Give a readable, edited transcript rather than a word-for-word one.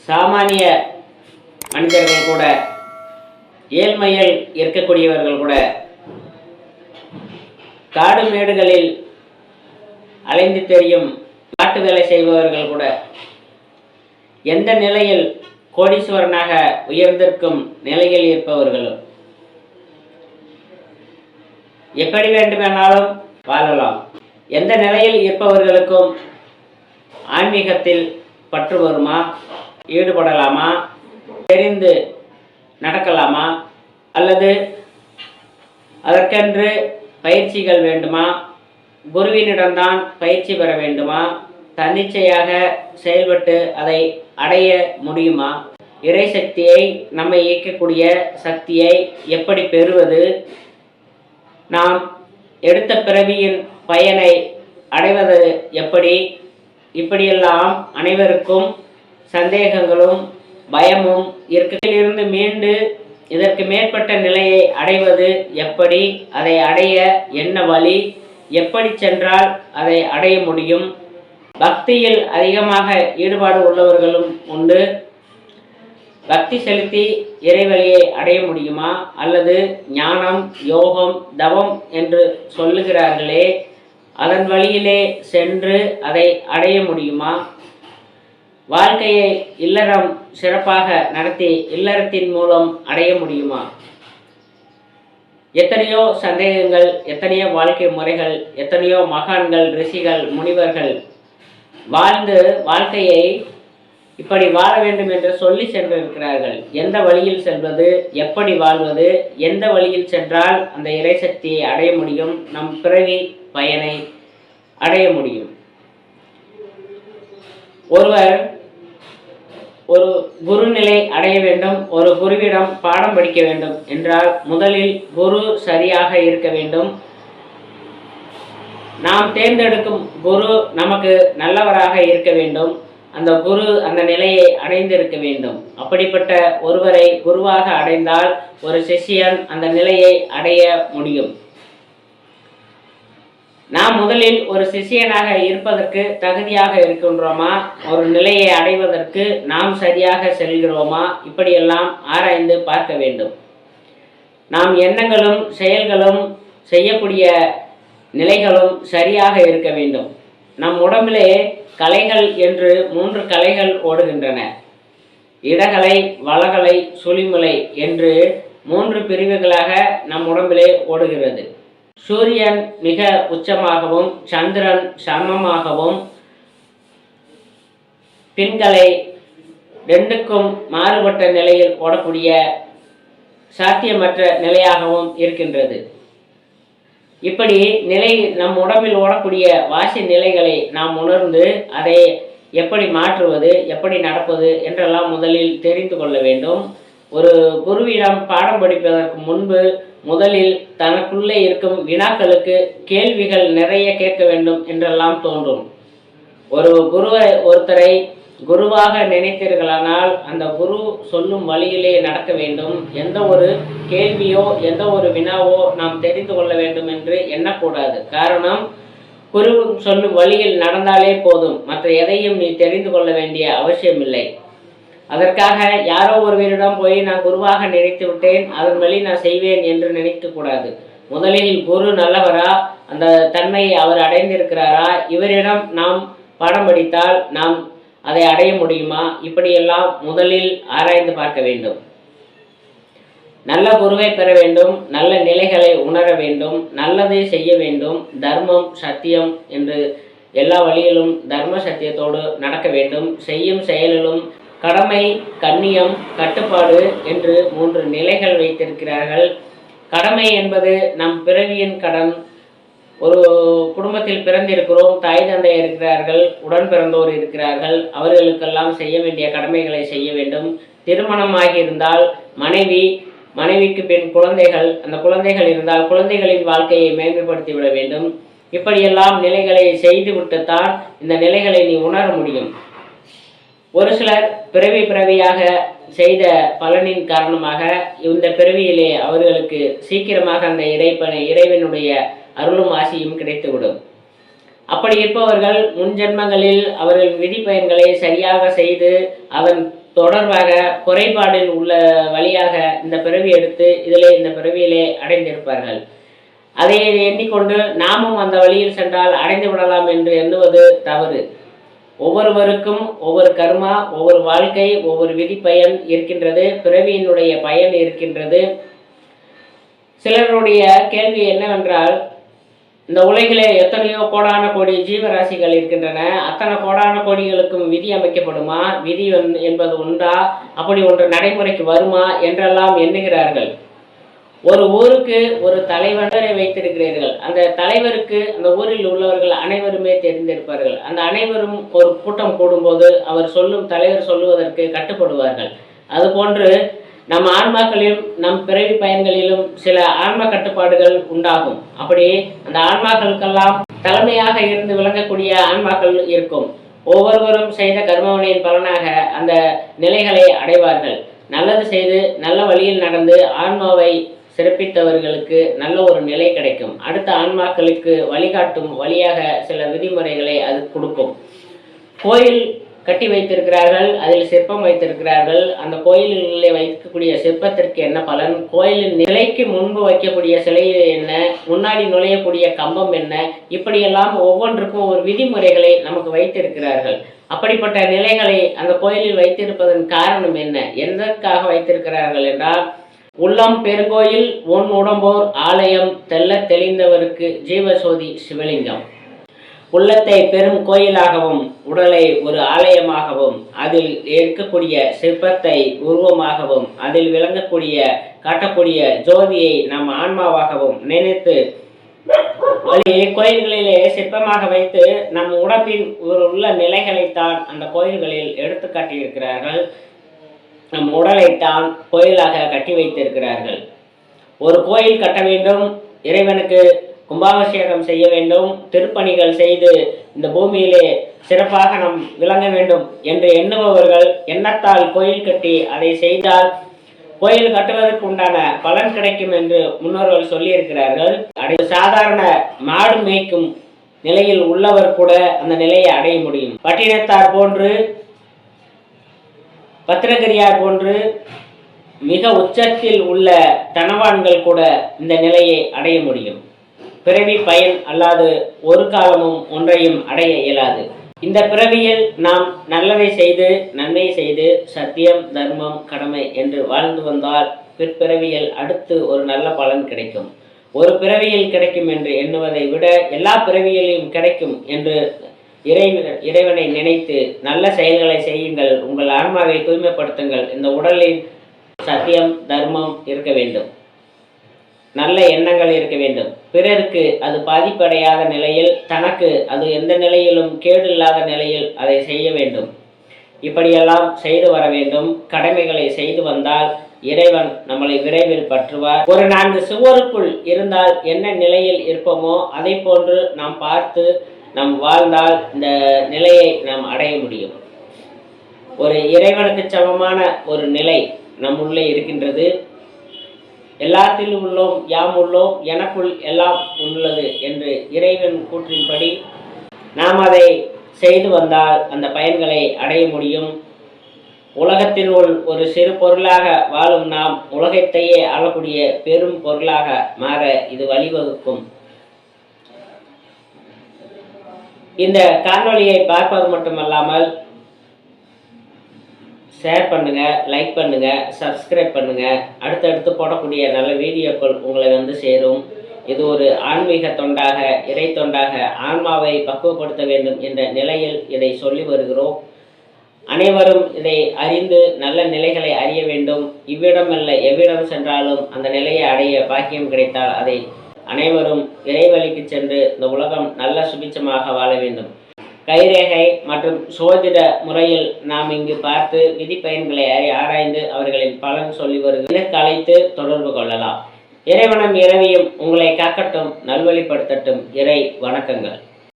சாமானிய மனிதர்கள் கூட, ஏழ்மையில் இருக்கக்கூடியவர்கள் கூட, காடு மேடுகளில் அலைந்து தெரியும் காட்டு வேலை செய்பவர்கள் கூட, எந்த நிலையில் கோடீஸ்வரனாக உயர்ந்திருக்கும் நிலையில் இருப்பவர்களும் எப்படி வேண்டுமானாலும் வாழலாம். எந்த நிலையில் இருப்பவர்களுக்கும் ஆன்மீகத்தில் பற்று வருமா, ஈடுபடலாமா, தெரிந்து நடக்கலாமா, அல்லது அதற்கென்று பயிற்சிகள் வேண்டுமா, குருவினிடம்தான் பயிற்சி பெற வேண்டுமா, தன்னிச்சையாக செயல்பட்டு அதை அடைய முடியுமா, இறை சக்தியை நம்மை இயக்கக்கூடிய சக்தியை எப்படி பெறுவது, நாம் எடுத்த பிறவியின் பயனை அடைவது எப்படி, இப்படியெல்லாம் அனைவருக்கும் சந்தேகங்களும் பயமும் இருக்கிலிருந்து மீண்டு இதற்கு மேற்பட்ட நிலையை அடைவது எப்படி, அதை அடைய என்ன வழி, எப்படி சென்றால் அதை அடைய முடியும். பக்தியில் அதிகமாக ஈடுபாடு உள்ளவர்களும் உண்டு. பக்தி செலுத்தி இறைவழியை அடைய முடியுமா, அல்லது ஞானம், யோகம், தவம் என்று சொல்லுகிறார்களே அதன் வழியிலே சென்று அதை அடைய முடியுமா? வாழ்க்கையை இல்லறம் சிறப்பாக நடத்தி இல்லறத்தின் மூலம் அடைய முடியுமா? எத்தனையோ சந்தேகங்கள், எத்தனையோ வாழ்க்கை முறைகள், எத்தனையோ மகான்கள், ரிஷிகள், முனிவர்கள் வாழ்ந்து வாழ்க்கையை இப்படி வாழ வேண்டும் என்று சொல்லி சென்றிருக்கிறார்கள். எந்த வழியில் செல்வது, எப்படி வாழ்வது, எந்த வழியில் சென்றால் அந்த இறைசக்தியை அடைய முடியும், நம் பிறவி பயனை அடைய முடியும். ஒருவர் ஒரு குருநிலை அடைய வேண்டும், ஒரு குருவிடம் பாடம் படிக்க வேண்டும் என்றால் முதலில் குரு சரியாக இருக்க வேண்டும். நாம் தேர்ந்தெடுக்கும் குரு நமக்கு நல்லவராக இருக்க வேண்டும். அந்த குரு அந்த நிலையை அடைந்திருக்க வேண்டும். அப்படிப்பட்ட ஒருவரை குருவாக அடைந்தால் ஒரு சிஷ்யன் அந்த நிலையை அடைய முடியும். நாம் முதலில் ஒரு சிஷ்யனாக இருப்பதற்கு தகுதியாக இருக்கின்றோமா, ஒரு நிலையை அடைவதற்கு நாம் சரியாக செல்கிறோமா, இப்படியெல்லாம் ஆராய்ந்து பார்க்க வேண்டும். நாம் எண்ணங்களும் செயல்களும் செய்யக்கூடிய நிலைகளும் சரியாக இருக்க வேண்டும். நம் உடம்பிலே கலைகள் என்று 3 கலைகள் ஓடுகின்றன. இடகலை, வலகலை, சுழிமுலை என்று 3 பிரிவுகளாக நம் உடம்பிலே ஓடுகிறது. சூரியன் மிக உச்சமாகவும் சந்திரன் சமமாகவும் பின்கலை 2க்கும் மாறுபட்ட நிலையில் ஓடக்கூடிய சாத்தியமற்ற நிலையாகவும் இருக்கின்றது. இப்படி நிலை நம் உடம்பில் ஓடக்கூடிய வாசி நிலைகளை நாம் உணர்ந்து அதை எப்படி மாற்றுவது, எப்படி நடப்பது என்றெல்லாம் முதலில் தெரிந்து கொள்ள வேண்டும். ஒரு குருவிடம் பாடம் படிப்பதற்கு முன்பு முதலில் தனக்குள்ளே இருக்கும் வினாக்களுக்கு கேள்விகள் நிறைய கேட்க வேண்டும் என்றெல்லாம் தோன்றும். ஒரு ஒருத்தரை குருவாக நினைத்தீர்களானால் அந்த குரு சொல்லும் வழியிலே நடக்க வேண்டும். எந்த ஒரு கேள்வியோ எந்த ஒரு வினாவோ நாம் தெரிந்து கொள்ள வேண்டும் என்று எண்ணக்கூடாது. காரணம், குரு சொல்லும் வழியில் நடந்தாலே போதும், மற்ற எதையும் நீ தெரிந்து கொள்ள வேண்டிய அவசியமில்லை. அதற்காக யாரோ ஒருவரிடம் போய் நான் குருவாக நினைத்து விட்டேன், அதன் வழி நான் செய்வேன் என்று நினைக்கக்கூடாது. முதலில் குரு நல்லவரா, அந்த தன்மையை அவர் அடைந்திருக்கிறாரா, இவரிடம் நாம் பாடம் படித்தால் நாம் அதை அடைய முடியுமா, இப்படியெல்லாம் முதலில் ஆராய்ந்து பார்க்க வேண்டும். நல்ல குருவை பெற வேண்டும், நல்ல நிலைகளை உணர வேண்டும், நல்லதை செய்ய வேண்டும். தர்மம், சத்தியம் என்று எல்லா வழியிலும் தர்ம சத்தியத்தோடு நடக்க வேண்டும். செய்யும் செயலிலும் கடமை, கண்ணியம், கட்டுப்பாடு என்று 3 நிலைகள் வைத்திருக்கிறார்கள். கடமை என்பது நம் பிறவியின் கடன். ஒரு குடும்பத்தில் பிறந்திருக்கிறோம், தாய் தந்தை இருக்கிறார்கள், உடன் பிறந்தோர் இருக்கிறார்கள், அவர்களுக்கெல்லாம் செய்ய வேண்டிய கடமைகளை செய்ய வேண்டும். திருமணம் ஆகியிருந்தால் மனைவிக்கு பின் குழந்தைகள், அந்த குழந்தைகள் இருந்தால் குழந்தைகளின் வாழ்க்கையை மேம்படுத்தி விட வேண்டும். இப்படியெல்லாம் நிலைகளை செய்துவிட்டுத்தான் இந்த நிலைகளை நீ உணர முடியும். ஒரு சிலர் பிறவியாக செய்த பலனின் காரணமாக இந்த பிறவியிலே அவர்களுக்கு சீக்கிரமாக அந்த இறைவனுடைய அருளும் ஆசியும் கிடைத்துவிடும். அப்படி இருப்பவர்கள் முன்ஜென்மங்களில் அவர்கள் விதி பயன்களை சரியாக செய்து அதன் தொடர்பாக குறைபாடில் உள்ள வழியாக இந்த பிறவி எடுத்து இந்த பிறவியிலே அடைந்திருப்பார்கள். அதை எண்ணிக்கொண்டு நாமும் அந்த வழியில் சென்றால் அடைந்து விடலாம் என்று எண்ணுவது தவறு. ஒவ்வொருவருக்கும் ஒவ்வொரு கர்மா, ஒவ்வொரு வாழ்க்கை, ஒவ்வொரு விதி பயன் இருக்கின்றது, பிறவியினுடைய பயன் இருக்கின்றது. சிலருடைய கேள்வி என்னவென்றால், இந்த உலகிலே எத்தனையோ கோடான கோடி ஜீவராசிகள் இருக்கின்றன, அத்தனை கோடான கோடிகளுக்கும் விதி அமைக்கப்படுமா, விதி என்பது உண்டா, அப்படி ஒன்று நடைமுறைக்கு வருமா என்றெல்லாம் எண்ணுகிறார்கள். ஒரு ஊருக்கு ஒரு தலைவரை வைத்திருக்கிறீர்கள். அந்த தலைவருக்கு அந்த ஊரில் உள்ளவர்கள் அனைவருமே தெரிந்திருப்பார்கள். அந்த அனைவரும் ஒரு கூட்டம் கூடும்போது தலைவர் சொல்லுவதற்கு கட்டுப்படுவார்கள். அதுபோன்று நம் ஆன்மாக்களிலும் நம் பிறவி பயன்களிலும் சில ஆன்ம கட்டுப்பாடுகள் உண்டாகும். அப்படி அந்த ஆன்மாக்களுக்கெல்லாம் தலைமையாக இருந்து விளங்கக்கூடிய ஆன்மாக்கள் இருக்கும். ஒவ்வொருவரும் செய்த கர்மவினையின் பலனாக அந்த நிலைகளை அடைவார்கள். நல்லது செய்து நல்ல வழியில் நடந்து ஆன்மாவை சிறப்பித்தவர்களுக்கு நல்ல ஒரு நிலை கிடைக்கும். அடுத்த ஆன்மாக்களுக்கு வழிகாட்டும் வழியாக சில விதிமுறைகளை அது கொடுக்கும். கோயில் கட்டி வைத்திருக்கிறார்கள், அதில் சிற்பம் வைத்திருக்கிறார்கள். அந்த கோயிலிலே வைக்கக்கூடிய சிற்பத்திற்கு என்ன பலன், கோயிலின் நிலைக்கு முன்பு வைக்கக்கூடிய சிலை என்ன, முன்னாடி நுழையக்கூடிய கம்பம் என்ன, இப்படியெல்லாம் ஒவ்வொன்றுக்கும் ஒரு விதிமுறைகளை நமக்கு வைத்திருக்கிறார்கள். அப்படிப்பட்ட நிலைகளை அந்த கோயிலில் வைத்திருப்பதன் காரணம் என்ன, எதற்காக வைத்திருக்கிறார்கள் என்றால், உள்ளம் பெருங்கோயில் உன் உடம்போர் ஆலயம் தெல்ல தெளிந்தவருக்கு ஜீவசோதி சிவலிங்கம். உள்ளத்தை பெரும் கோயிலாகவும் உடலை ஒரு ஆலயமாகவும் அதில் இருக்கக்கூடிய சிற்பத்தை உருவமாகவும் அதில் விளங்கக்கூடிய காட்டக்கூடிய ஜோதியை நம் ஆன்மாவாகவும் நினைத்து கோயில்களிலே சிற்பமாக வைத்து நம் உடம்பின் உள்ள நிலைகளைத்தான் அந்த கோயில்களில் எடுத்து காட்டியிருக்கிறார்கள். நம் உடலைத்தான் கோயிலாக கட்டி வைத்திருக்கிறார்கள். ஒரு கோயில் கட்ட வேண்டும், இறைவனுக்கு கும்பாபிஷேகம் செய்ய வேண்டும், திருப்பணிகள் செய்து இந்த பூமியிலே சிறப்பாக நாம் விளங்க வேண்டும் என்று எண்ணுபவர்கள் எண்ணத்தால் கோயில் கட்டி அதை செய்தால் கோயில் கட்டுவதற்கு உண்டான பலன் கிடைக்கும் என்று முன்னோர்கள் சொல்லியிருக்கிறார்கள். சாதாரண மாடு மேய்க்கும் நிலையில் உள்ளவர் கூட அந்த நிலையை அடைய முடியும். பட்டினத்தார் போன்று, பத்திரகிரியார் போன்று மிக உச்சத்தில் உள்ள தனவான்கள் கூட இந்த நிலையை அடைய முடியும். பிறவி பயன் அல்லாது ஒரு காலமும் ஒன்றையும் அடைய இயலாது. இந்த பிறவியில் நாம் நல்லதை செய்து நன்மை செய்து சத்தியம், தர்மம், கடமை என்று வாழ்ந்து வந்தால் பிற்பிறவியில் அடுத்து ஒரு நல்ல பலன் கிடைக்கும். ஒரு பிறவியில் கிடைக்கும் என்று எண்ணுவதை விட எல்லா பிறவியிலும் கிடைக்கும் என்று இறைவனை நினைத்து நல்ல செயல்களை செய்யுங்கள். உங்கள் ஆன்மாவை தூய்மைப்படுத்துங்கள். இந்த உடலில் சத்தியம், தர்மம் இருக்க வேண்டும், நல்ல எண்ணங்கள் இருக்க வேண்டும். பிறருக்கு அது பாதிப்படையாத நிலையில், தனக்கு அது எந்த நிலையிலும் கேடு இல்லாத நிலையில் அதை செய்ய வேண்டும். இப்படியெல்லாம் செய்து வர வேண்டும். கடமைகளை செய்து வந்தால் இறைவன் நம்மளை விரைவில் பற்றுவார். ஒரு 4 சுவருக்குள் இருந்தால் என்ன நிலையில் இருப்போமோ அதை போன்று நாம் பார்த்து நாம் வாழ்ந்தால் இந்த நிலையை நாம் அடைய முடியும். ஒரு இறைவனுக்கு சமமான ஒரு நிலை நம் உள்ளே இருக்கின்றது. எல்லாத்திலும் உள்ளோம், யாம் உள்ளோம், எனக்குள் எல்லாம் உள்ளது என்று இறைவன் கூற்றின்படி நாம் அதை செய்து வந்தால் அந்த பயன்களை அடைய முடியும். உலகத்தினுள் ஒரு சிறு பொருளாக வாழும் நாம் உலகத்தையே ஆளக்கூடிய பெரும் பொருளாக மாற இது வழிவகுக்கும். இந்த காணொளியை பார்ப்பது மட்டுமல்லாமல் ஷேர் பண்ணுங்க, லைக் பண்ணுங்க, சப்ஸ்கிரைப் பண்ணுங்க. அடுத்தடுத்து போடக்கூடிய நல்ல வீடியோக்கள் உங்களை வந்து சேரும். இது ஒரு ஆன்மீக தொண்டாக, இறை தொண்டாக ஆன்மாவை பக்குவப்படுத்த வேண்டும் என்ற நிலையில் இதை சொல்லி வருகிறோம். அனைவரும் இதை அறிந்து நல்ல நிலைகளை அறிய வேண்டும். இவ்விடமல்ல எவ்விடம் சென்றாலும் அந்த நிலையை அடைய பாக்கியம் கிடைத்தால் அதை அனைவரும் இறைவழிக்கு சென்று இந்த உலகம் நல்ல சுபிச்சமாக வாழ வேண்டும். கைரேகை மற்றும் சோதிட முறையில் நாம் இங்கு பார்த்து விதி பயன்களை ஆராய்ந்து அவர்களின் பலன் சொல்லி வருகிறதற்கு அழைத்து தொடர்பு கொள்ளலாம். இறைவனம் இரவியும் உங்களை காக்கட்டும், நல்வழிப்படுத்தட்டும். இறை வணக்கங்கள்.